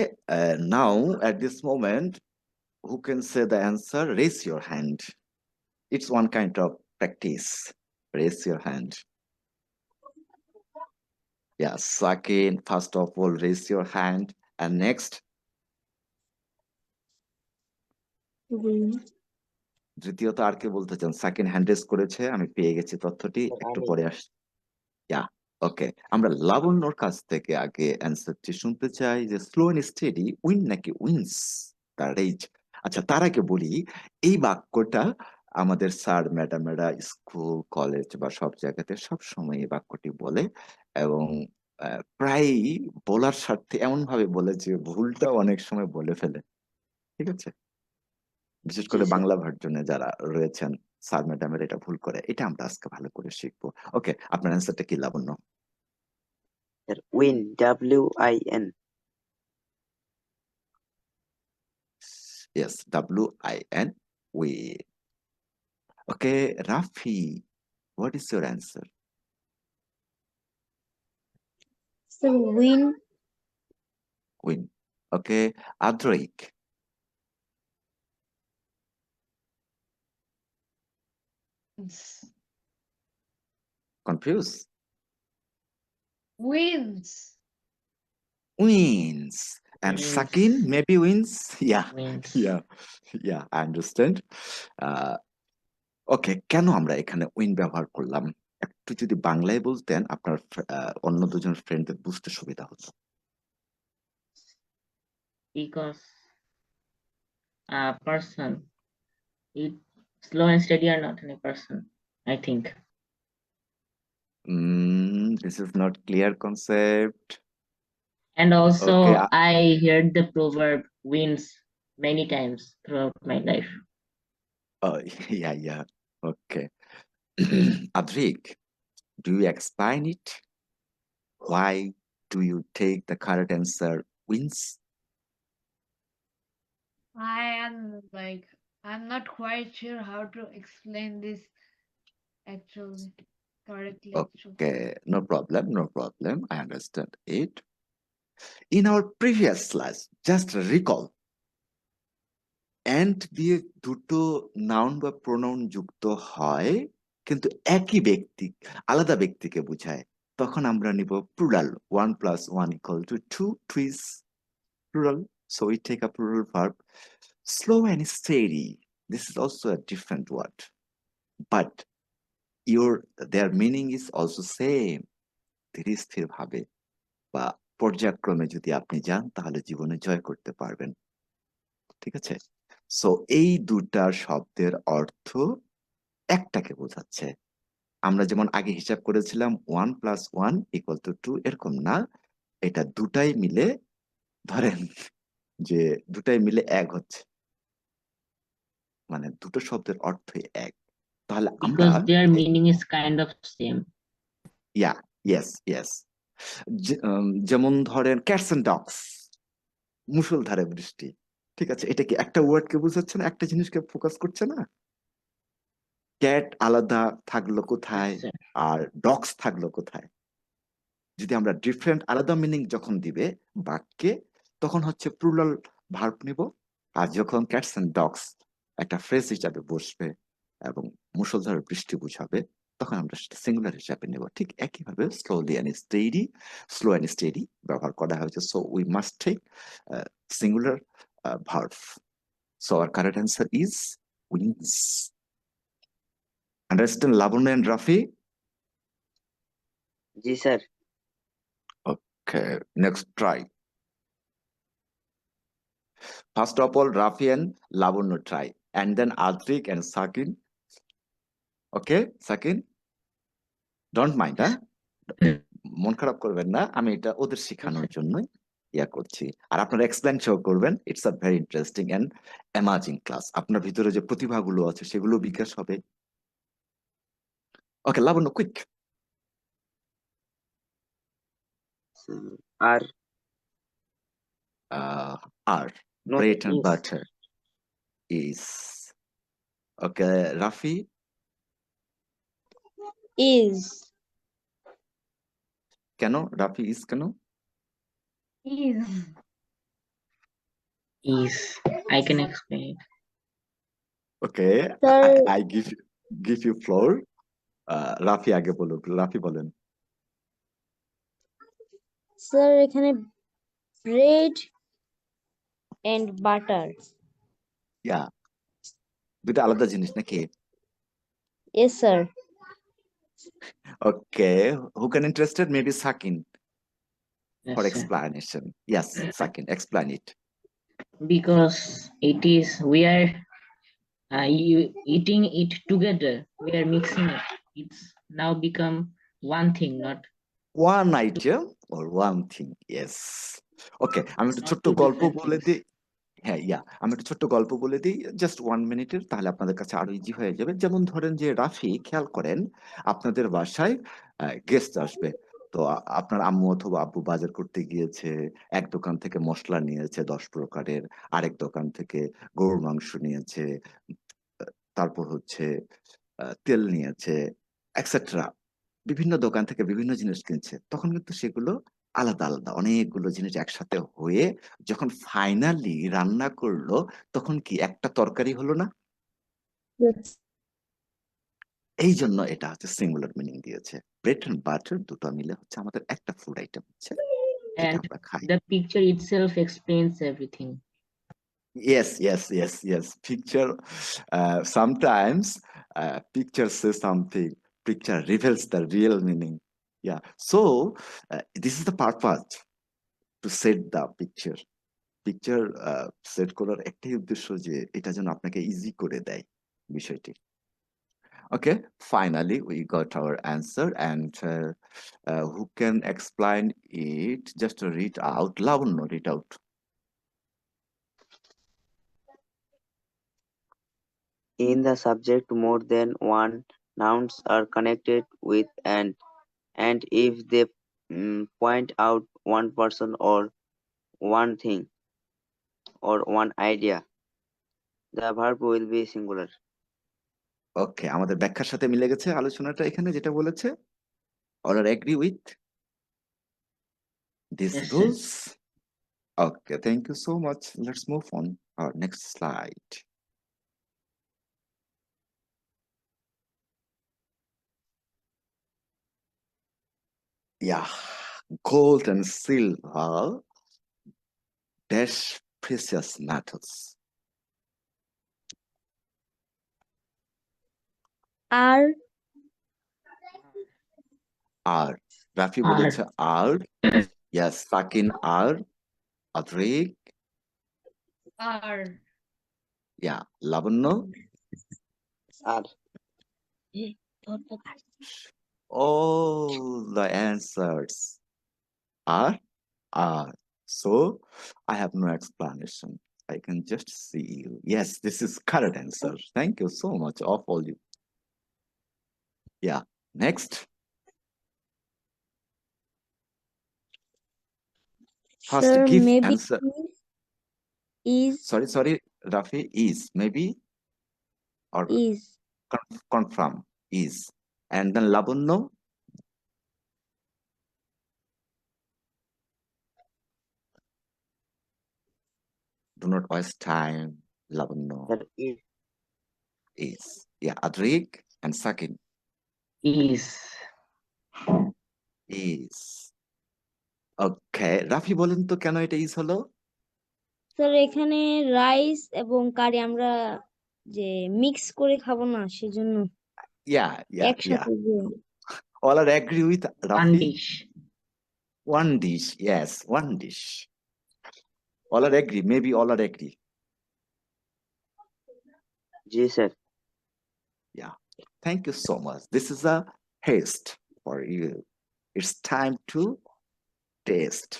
now at this moment, who can say the answer? Raise your hand. It's one kind of practice. Raise your hand. Yeah, Sakin, first of all, raise your hand. And next, Win. দ্বিতীয়ত আর কে বলতে চান? সাকিন hand raise করেছে, আমি পেয়ে গেছি তথ্যটি, একটু পরে আস। ইয়া, ওকে, আমরা লাবণ্যর কাছ থেকে আগে অ্যান্সারটি শুনতে চাই যে স্লো এন্ড স্টেডি উইন নাকি উইন্স তার রেজ। আচ্ছা, তার আগে বলি এই বাক্যটা আমাদের স্যার ম্যাডামেরা স্কুল কলেজ বা সব জায়গাতে সব সময় এই বাক্যটি বলে, এবং প্রায়ই বলার স্বার্থে এমন ভাবে বলে যে ভুলটাও অনেক সময় বলে ফেলে। ঠিক আছে, বিশেষ জি করে স্যার। বাংলা ভার্জনে যারা রয়েছেন, স্যার ম্যাডামের এটা ভুল করে, এটা আমরা আজকে ভালো করে শিখবো। ওকে, আপনার অ্যান্সারটা কি Labanya? Sir win, WIN। Yes, WIN, we. Okay, Rafi, what is your answer? Sir, win. Win. Okay, Adroik, confused? Wins. Wins. And Wins. Sakin, maybe wins? Yeah, Wins. yeah, I understand. ওকে, কেন আমরা এখানে উইন ব্যবহার করলাম একটু যদি বাংলায় বলতেন, আপনার অন্য দুজন ফ্রেন্ডদের বুঝতে সুবিধা হতো। Because a person, it slow and steady are not in a person, I think. This is not clear concept. And also, Okay, I heard the proverb wins many times throughout my life. oh, yeah. Okay. Adrik, do you explain it? Why do you take the correct answer wins? I'm not quite sure how to explain this actually correctly. Okay, no problem. I understand it. In our previous class, just recall, and দিয়ে দুটো noun বা pronoun যুক্ত হয় কিন্তু একই ব্যক্তি আলাদা ব্যক্তিকে বোঝায়, তখন আমরা নিব plural. 1+1 = 2, 2 is plural, so we take a plural verb. Slow and steady, this is also a different word, but their meaning is also same. ধীরে স্থির ভাবে বা পর্যায়ক্রমে যদি আপনি যান তাহলে জীবনে জয় করতে পারবেন। ঠিক আছে, সো এই দুটার শব্দের অর্থ একটাকে বোঝাচ্ছে। আমরা যেমন আগে হিসাব করেছিলাম 1+1 = 2, এরকম না, এটা দুটাই মিলে, ধরেন যে দুটাই মিলে এক হচ্ছে, মানে দুটো শব্দের অর্থই এক। তাহলে আমরা Because their meaning is kind of same. Yes, যেমন ধরেন ক্যাটস এন্ড ডগস, মুষলধারে বৃষ্টি, ঠিক আছে, এটা কি একটা ওয়ার্ডকে বোঝাচ্ছে না, একটা জিনিসকে ফোকাস করছে না? ক্যাট আলাদা থাকলো কোথায়, Yes, sir. আর ডগস থাকলো কোথায়? যদি আমরা ডিফারেন্ট আলাদা মিনিং যখন দিবে বাক্যে, তখন হচ্ছে প্লুরাল ভার্ব নিব। আর যখন ক্যাটস এন্ড ডগস একটা ফ্রেজ হিসাবে বসবে এবং মুষলধারে বৃষ্টি বুঝাবে, তখন আমরা সেটা সিঙ্গুলার হিসাবে নেব। ঠিক একইভাবে স্লো অ্যান্ড স্টেডি ব্যবহার করা হয়েছে। So we must take singular verb. So our correct answer is wings. Understand, Lavanya and Rafi? জি sir. Okay, next try. First of all, Rafi and Lavanya try, and then Adrik and Sakin. Okay, Sakin, don't mind, Yes. হ্যাঁ? মন খারাপ করবেন না, আমি এটা ওদের শেখানোর জন্যই ইয়া করছি। আর আপনারা এক্সপ্লেন শো করবেন। It's a very interesting and amazing class. আপনার ভিতরে যে প্রতিভাগুলো আছে সেগুলো বিকাশ হবে। Okay, Labanya, quick. Are are Not bread and is. butter is. Okay, Rafi, is কেন রাফি ইজ কেন? Is. Is. I can explain it. Okay, sir I give you floor. Rafi আগে বলুক, রাফি বলেন। sir এখানে bread and butter. ইয়া, দুটো আলাদা জিনিস নাকি? Yes sir. Okay, who can interested? Maybe Sakin Yes, for sir. explanation. Yes, Sakin, explain it. Because we are eating it together. We are mixing it. It's now become one thing, not One item or one thing, yes. Okay, আমি একটা not ছোট্ট two গল্প different বলে things. দিই। হ্যাঁ, আমি একটা ছোট্ট গল্প বলে দিই, জাস্ট 1 মিনিটের, তাহলে আপনাদের কাছে আরো ইজি হয়ে যাবে। যেমন ধরেন যে রাফি, খেয়াল করেন আপনাদের বাসায় গেস্ট আসবে। তো আপনার আম্মু অথবা আব্বু বাজার করতে গিয়েছে, এক দোকান থেকে মশলা নিয়েছে 10 প্রকারের, আরেক দোকান থেকে গরুর মাংস নিয়েছে, তারপর হচ্ছে তেল নিয়েছে, এক্সেট্রা। বিভিন্ন দোকান থেকে বিভিন্ন জিনিস কিনছে, তখন কিন্তু সেগুলো আলাদা আলাদা অনেকগুলো জিনিস একসাথে হয়ে যখন ফাইনালি রান্না করলো, তখন কি একটা তরকারি হলো না? Yes. এই জন্য এটা হচ্ছে সিঙ্গুলার মিনিং দিয়েছে। ব্রেড এন্ড বাটার দুটো মিলে হচ্ছে আমাদের একটা ফুড আইটেম হচ্ছে, যেটা And আমরা খাই। the picture itself explains everything. Yes. Picture, sometimes picture says something, picture reveals the real meaning. Yeah, so this is the purpose to set the picture. Picture set করার একটাই উদ্দেশ্য যে এটা যেন আপনাকে ইজি করে দেয় বিষয়টি। Okay, finally we got our answer, and who can explain it? Just read out, Labanya, read out. In the subject, more than one nouns are connected with and if they point out one person or one thing or one idea, the verb will be singular. ওকে, আমাদের ব্যাখ্যার সাথে মিলে গেছে আলোচনাটা এখানে যেটা বলেছে। All are agree with these Yes, sir. rules? Okay, thank you so much. Let's move on our next slide. Yeah, gold and silver dash precious metals. are R Rafi Are. বলেছে আর, ইয়াস, সাকিন আর, Adrik, Are. Yeah, Labanya, R all the answers are. So I have no explanation. I can just see you. Yes, this is correct answer. Thank you so much of all you. Yeah, next. First, sir give maybe answer. is, sorry, Rafi, is, maybe, or is, confirm, is. And then Lavanya, do not waste time. Lavanya That is. is. Yeah, Adrik and Sakin Is. is. Okay, Rafi বলেন তো কেন এটা is হলো? Sir এখানে rice এবং কারি আমরা যে mix করে খাবো না সেজন্য ইয়া একসাথে যে all are agree with One Rafi? dish. One dish, yes, one dish. All are agree, maybe all are agree. G sir. Thank you so much. This is a haste for you. It's time to taste.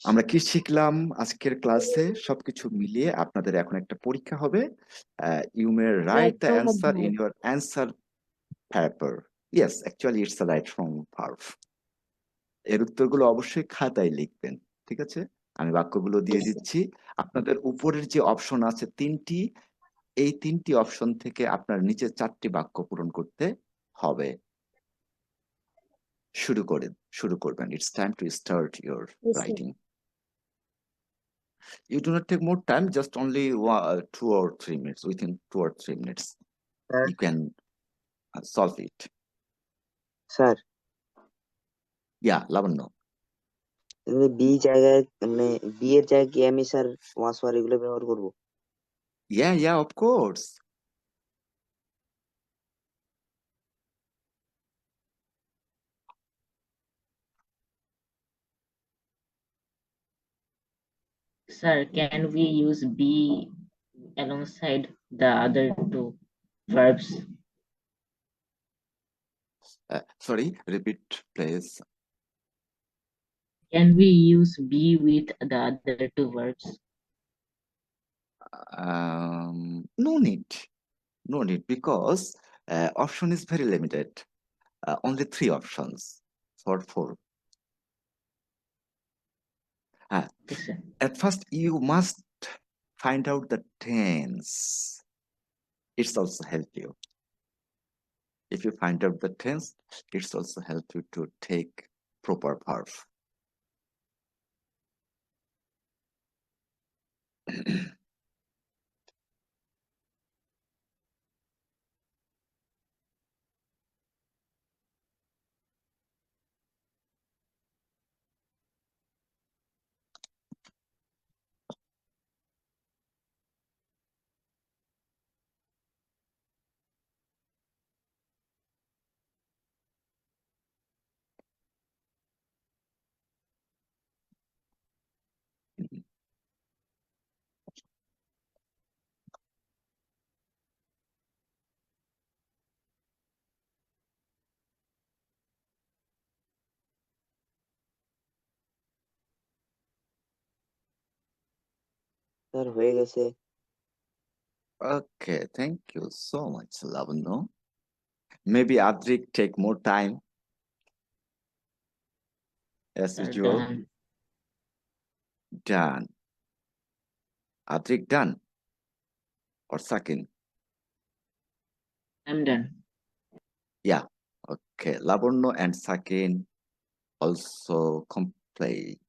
আমরা কি শিখলাম আজকের ক্লাসে? সবকিছু মিলিয়ে আপনাদের এখন একটা পরীক্ষা হবে। You may write the প্রভাব answer ভাই। in your answer paper. Yes, actually it's the right from verb. এর উত্তরগুলো অবশ্যই খাতায় লিখবেন, ঠিক আছে? আমি বাক্যগুলো দিয়ে দিচ্ছি। আপনাদের উপরের যে অপশন আছে তিনটি, এই তিনটি অপশন থেকে আপনার নিচে 4টি বাক্য পূরণ করতে হবে। শুরু করবেন। It's time to start your Yes, sir. writing. You do not take more time, just only 2 or 3 minutes. Within 2 or 3 minutes, you can solve it. Sir Yeah, Lavanya. B জায়গায় মানে বি এর জায়গায় কি আমি স্যার ওয়াস ওয়ার এগুলো ব্যবহার করব? Yeah, of course. Sir, can we use be alongside the other two verbs? Sorry, repeat, please. Can we use be with the other two verbs? No need, because option is very limited. Only 3 options for 4. Yes, sir. At first, you must find out the tense. It's also help you. If you find out the tense, it's also help you to take proper verb. Sir হয়ে গেছে। Okay, thank you so much, Lavanya. Maybe Adrik take more time. As Sir, usual. done. Done. Adrik done. Or Sakin. I'm done. Yeah. Okay. Lavanya and Sakin also complete.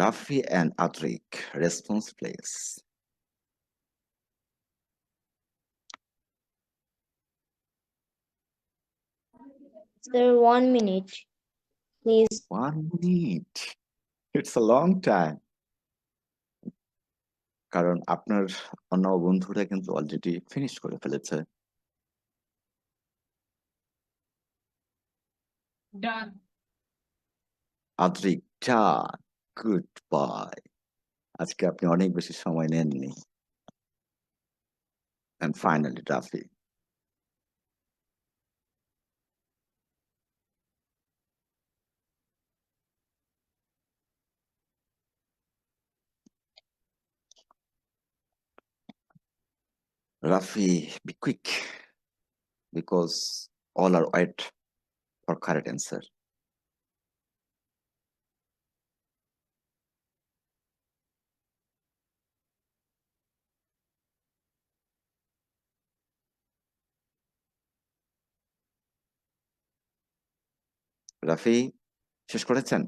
Rafi and Adrik, response please. Sir, 1 minute, please. 1 minute. It's a long time. কারণ আপনার অন্য বন্ধুরা কিন্তু already finish করে ফেলেছে। Done. Adrik done. Good boy. আজকে আপনি অনেক বেশি সময় নেননি। And finally, Rafi. Rafi, be quick, because all are wait for correct answer. Rafi শেষ করেছেন?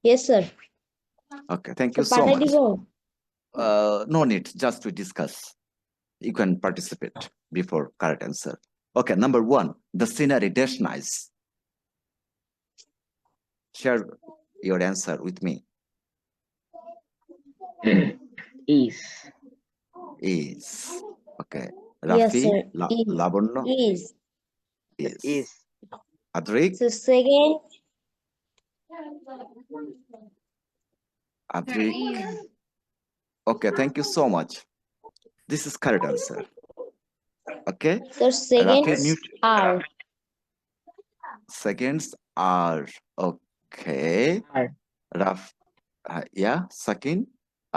Yes, sir. ওকে, থ্যাংক তো ইউ সো পাঠাই মাচ। দিব? No need, just to discuss. You can participate before correct answer. Okay, number one, the scenery dash nice. Share your answer with me. Is. Is. Okay. Yes, Rafi, sir. Is. Labanno, Is. is. Is. Adrik, So second, Sir, Adrik. is. Okay, thank you so much. This is correct answer. Okay. so second Rafi, mute. are. Seconds are. Okay. Are. Raf, yeah, second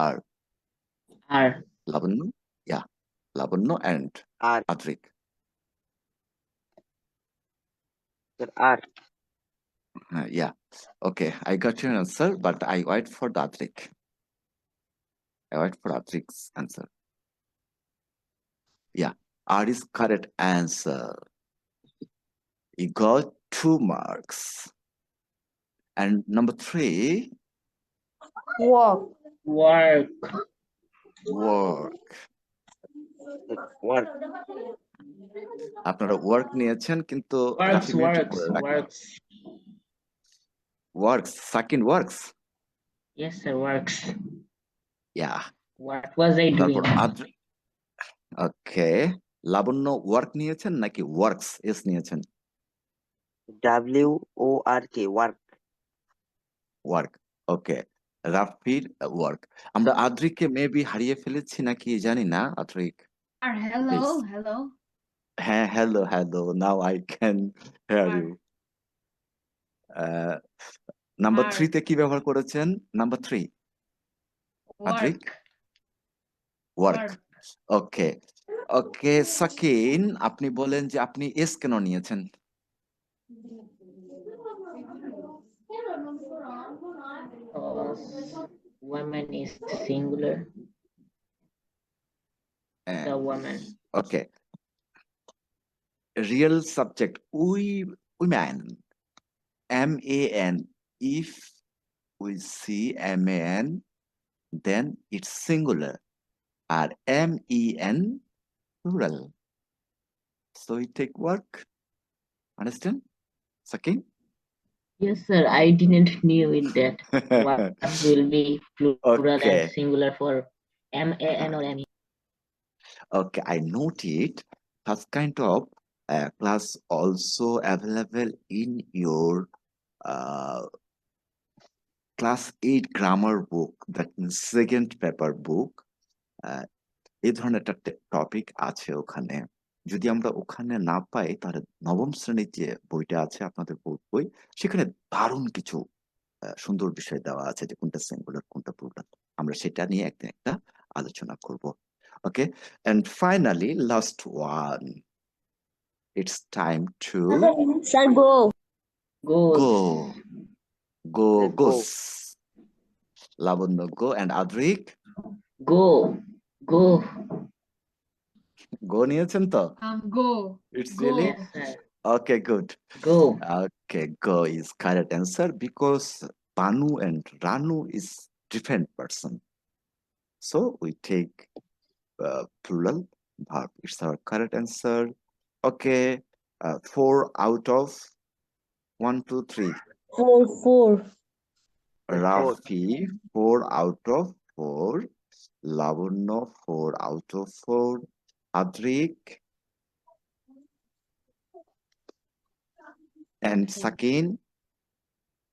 are. Are. Labanno, yeah. Labanno and Are. Adrik. Sir, are. Yeah. Okay, I got your answer, but I wait for the Adrik. I wait for Adrik's answer. Yeah, R is correct answer. You got 2 marks. And number 3, Walk. Work. work. Sir, work. আপনারা work নিয়েছেন কিন্তু Works. Rafi mute Works. করে রাখেন। Works. Works, Sakin works. Yes, sir. Works. Yeah. What was I তারপর doing? Adrik. Okay. লাবণ্য work নিয়েছেন নাকি works S নিয়েছেন? WORK. Work. Work. Okay. রাফির work. আমরা আদ্রিককে মেবি হারিয়ে ফেলেছি নাকি জানি না। Adrik, Hello, please. hello. হ্যাঁ, hello, hello. Now I can hear Are. you. Number Are. 3 তে কি ব্যবহার করেছেন? Number 3, Adrik? Work. work. ওকে, ওকে। সাকিন, আপনি বলেন যে আপনি এস কেন নিয়েছেন? Woman is singular. The woman. Okay, real subject women, MAN. If we see MAN, then it's singular. Or MEN, plural. So we take work. Understand, Sakin? Yes, sir. I didn't knew it that what will be plural Okay. and singular for MAN or ME. Okay, I note it. Such kind of class also available in your class 8 grammar book, that means second paper book. এই ধরনের একটা topic আছে ওখানে। যদি আমরা ওখানে না পাই তাহলে নবম শ্রেণীর যে বইটা আছে আপনাদের বোর্ড বই, সেখানে দারুণ কিছু সুন্দর বিষয় দেওয়া আছে যে কোনটা সিঙ্গুলার কোনটা প্লুরাল। আমরা সেটা নিয়ে একদিন একটা আলোচনা করব। Okay, and finally last one, it's time to Sir, go. Goes. go. Go, Let's go. goes. Labanya go and Adrik Go. Go. go নিয়েছেন তো? Go. It's Go. really Yes, sir. okay, good. Go. Okay, go is correct answer because Banu and Ranu is different person. So we take plural verb. It's our correct answer. Okay, 4 out of 1, 2, 3. 4. Rafi, 4 out of 4. Lavanya, 4 out of 4. Adrik and Sakin,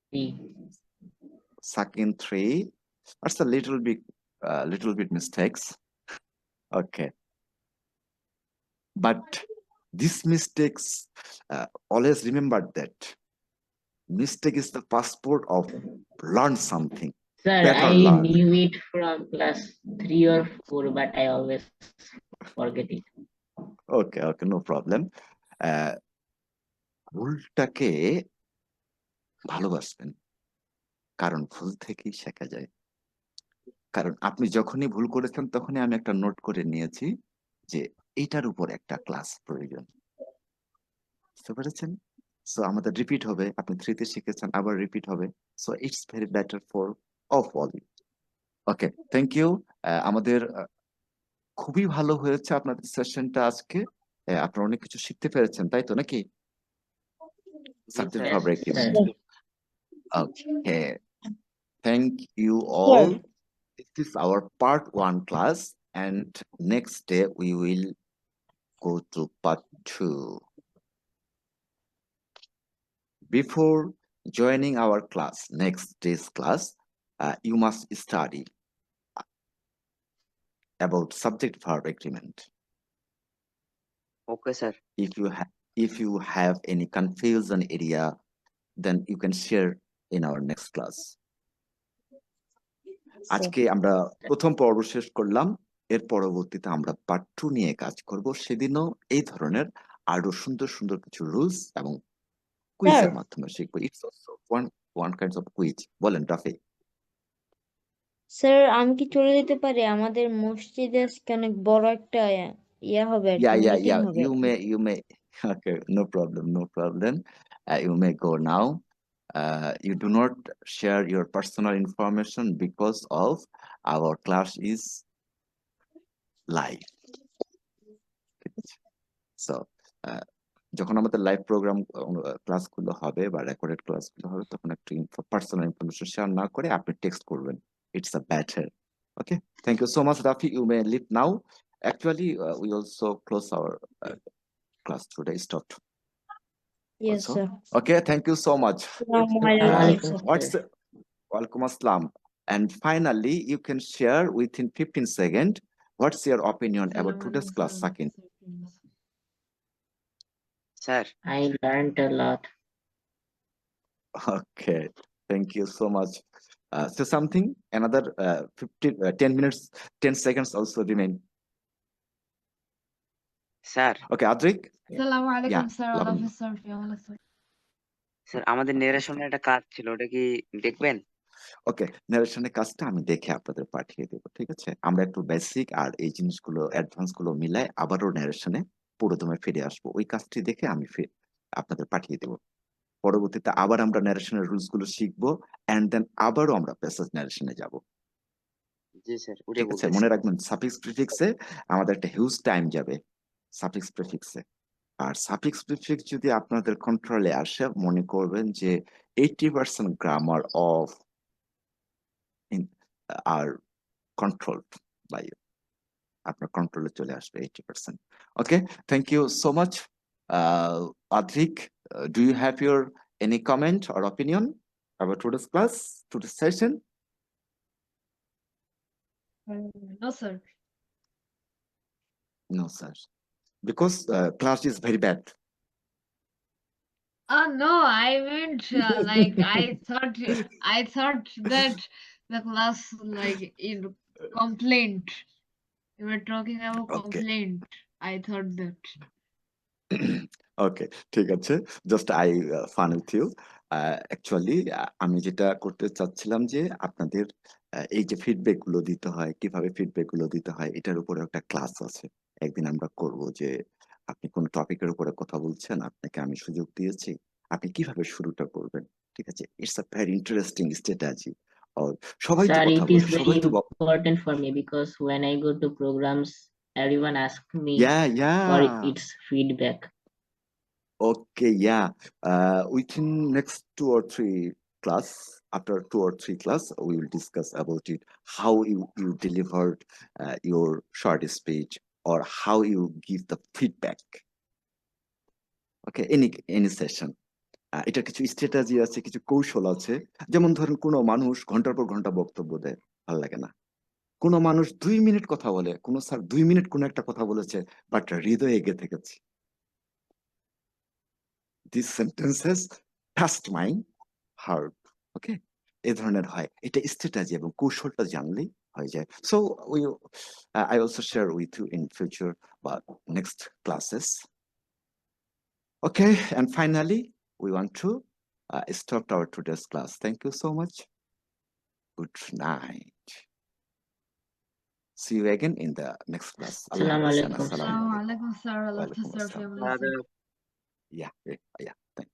Three. Sakin 3. That's a little bit mistakes. Okay, but these mistakes, always remember that mistake is the passport of learn something. Sir, Better I learn. knew it from class 3 or 4, but I always forget it. Okay, no problem. ভুলটাকে ভালোবাসবেন, কারণ ভুল থেকেই শেখা যায়। কারণ আপনি যখনই ভুল করেছেন তখনই আমি একটা নোট করে নিয়েছি যে এটার উপর একটা ক্লাস প্রয়োজন। বুঝতে পেরেছেন? সো আমাদের রিপিট হবে, আপনি 3 তে শিখেছেন, আবার রিপিট হবে। So it's very better for all. Okay, thank you. আমাদের খুবই ভালো হয়েছে আপনাদের সেশনটা আজকে। আপনারা অনেক কিছু শিখতে পেরেছেন, তাই তো নাকি? জি subject sir. Verb Yes, agreement. sir. Okay, thank you Sure. all. This is our part 1 class, and next day we will go to part 2. Before joining our class, next day's class, you must study about subject verb agreement. Okay sir. If you have any confusion area, then you can share in our next class. Sir. আজকে আমরা প্রথম পর্ব শেষ করলাম, এর পরবর্তীতে আমরা part 2 নিয়ে কাজ করব। সেদিনও এই ধরনের আরো সুন্দর সুন্দর কিছু রুলস এবং কুইজের Sir. মাধ্যমে শিখবো। It's also one kind of quiz. বলেন রাফি। স্যার আমি কি চলে যেতে পারি? আমাদের মসজিদে আজকে অনেক বড় একটা ইয়া হবে আর কি, মিটিং হবে আর কি। You may. Okay, no problem. You may go now. You do not share your personal information because of our class is live. So, যখন আমাদের লাইভ প্রোগ্রাম ক্লাসগুলো হবে বা রেকর্ডেড ক্লাসগুলো হবে, তখন একটু পার্সোনাল ইনফরমেশন শেয়ার না করে আপনি টেক্সট করবেন। It's a better. Okay, thank you so much Rafi. You may leave now. Actually, we also close our class today. Stopped Yes, also. sir. Okay, thank you so much. Assalamualaikum, Assalamualaikum, sir. What's sir. Walaikum Assalam. And finally, you can share within 15 seconds what's your opinion about today's class, Sakin. Sir I learned a lot. Okay, thank you so much. So something, another 10 minutes, 10 seconds also remain. Sir Okay, Adrik? Assalamu alaikum, Yeah, sir. Allah Lavan. Hafiz, sir. Fi aman Allah, sir. Sir আমাদের নেরেশনের একটা কাজ ছিল, ওটা কি দেখবেন? ওকে, নারেশনের কাজটা আমি দেখে আপনাদের পাঠিয়ে দেব, ঠিক আছে? আমরা একটু বেসিক আর এই জিনিসগুলো অ্যাডভান্স গুলো মিলাই আবারও নারেশনে পুরোদমে ফিরে আসবো। ওই কাজটি দেখে আমি আপনাদের পাঠিয়ে দেব। পরবর্তীতে আবার আমরা ন্যারেশনের রুলস গুলো শিখবো, এন্ড দেন আবারও আমরা প্যাসেজ ন্যারেশনে যাব। জি স্যার, ওটাই ঠিক আছে, বলতেছি। মনে রাখবেন সাফিক্স প্রিফিক্সে আমাদের একটা হিউজ টাইম যাবে সাফিক্স প্রিফিক্সে। আর সাফিক্স প্রিফিক্স যদি আপনাদের কন্ট্রোলে আসে, মনে করবেন যে 80% গ্রামার অফ আর কন্ট্রোল বাই আপনার কন্ট্রোলে চলে আসবে 80%। Okay, thank you so much. Adrik, do you have your any comment or opinion about today's class, today's session? No, sir. No, sir. Because class is very bad. No, I meant like I thought that the class like in complaint. You were talking about Okay. complaint. I thought that. Okay, ঠিক আছে, just I fun with you. Actually আমি যেটা করতে চাচ্ছিলাম যে আপনাদের এই যে ফিডব্যাক গুলো দিতে হয়, কিভাবে ফিডব্যাক গুলো দিতে হয়, এটার উপরে একটা ক্লাস আছে। একদিন আমরা করব যে আপনি কোন টপিকের উপরে কথা বলছেন, আপনাকে আমি সুযোগ দিয়েছি, আপনি কিভাবে শুরুটা করবেন। ঠিক আছে, it's a very interesting strategy. সবাই তো Sir, কথা it বলে, is very সবাই তো important for me because when I go to programs, everyone asks me for yeah. its feedback. Okay, yeah. Within next 2 or 3 class, after 2 or 3 class, we will discuss about it, how you delivered your short speech, or how you give the feedback. Okay, any session. এটার কিছু strategy আছে, কিছু কৌশল আছে। যেমন ধরেন কোনো মানুষ ঘন্টার পর ঘন্টা বক্তব্য দেয়, ভালো লাগে না। কোনো মানুষ 2 মিনিট কথা বলে, কোনো স্যার 2 মিনিট কোনো একটা কথা বলেছে, বাট হৃদয়ে গেঁথে গেছে। These sentences touched my heart. Okay, এই ধরনের হয়, এটা স্ট্র্যাটেজি এবং কৌশলটা জানলেই হয়ে যায়। So I also share with you in future but next classes. Okay, and finally we want to stop our today's class. Thank you so much. Good night. See you again in the next class. Allah Assalamu Hafiz and alaikum. Assalamu alaikum. Assalamualaikum, sir. Allah Walaikum Tasarruf assalam. ya Malaysia. Yeah, yeah. Thank